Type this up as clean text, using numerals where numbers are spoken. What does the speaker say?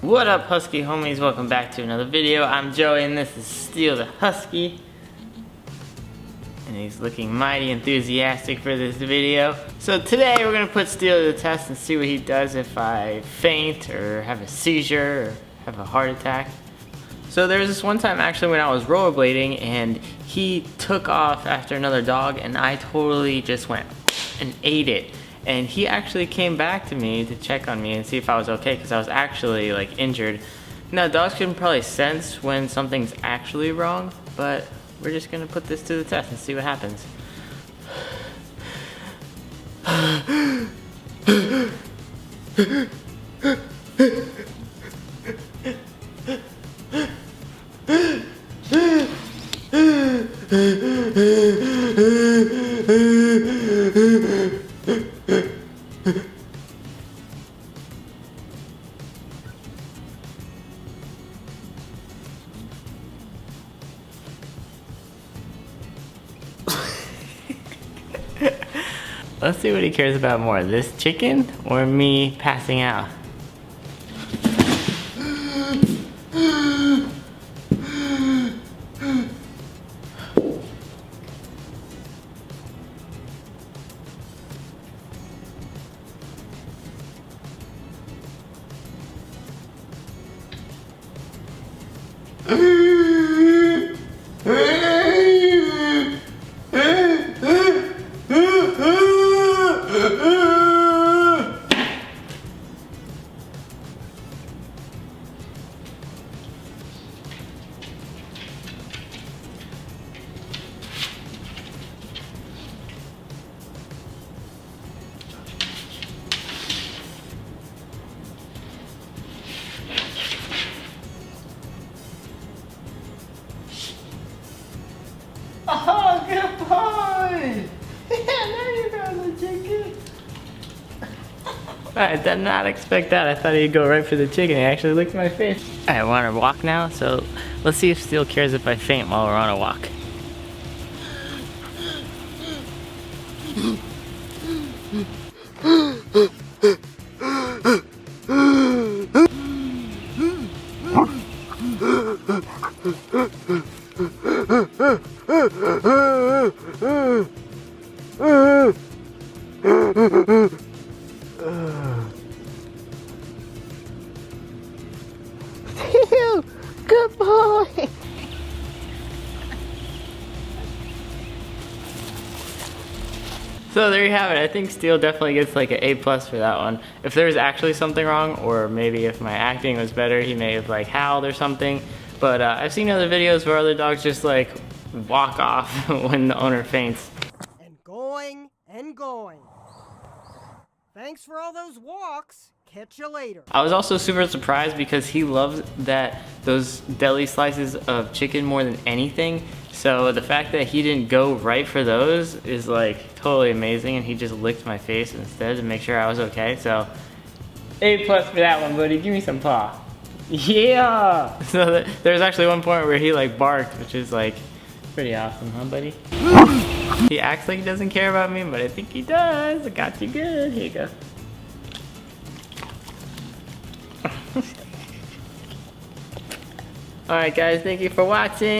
What up, Husky homies? Welcome back to another video. I'm Joey and this is Steel the Husky. And he's looking mighty enthusiastic for this video. So today we're gonna put Steel to the test and see what he does if I faint or have a seizure or have a heart attack. So there was this one time actually when I was rollerblading and he took off after another dog and I totally just went and ate it. And he actually came back to me to check on me and see if I was okay because I was actually like injured. Now dogs can probably sense when something's actually wrong, but we're just gonna put this to the test and see what happens. Let's see what he cares about more, this chicken or me passing out. Oh, good boy! Yeah, there you go, the chicken. I did not expect that. I thought he'd go right for the chicken. He actually licked my face. Alright, we're on a walk now, so let's see if Steel cares if I faint while we're on a walk. Good boy! So there you have it. I think Steel definitely gets like an A+ for that one. If there was actually something wrong, or maybe if my acting was better, he may have like howled or something. But I've seen other videos where other dogs just like walk off when the owner faints. And going and going. Thanks for all those walks. Catch you later. I was also super surprised because he loves those deli slices of chicken more than anything. So the fact that he didn't go right for those is like totally amazing, and he just licked my face instead to make sure I was okay. So A+ for that one, buddy. Give me some paw. Yeah! So there's actually one point where he like barked, which is like pretty awesome, huh, buddy? He acts like he doesn't care about me, but I think he does. I got you good. Here you go. Alright guys, thank you for watching.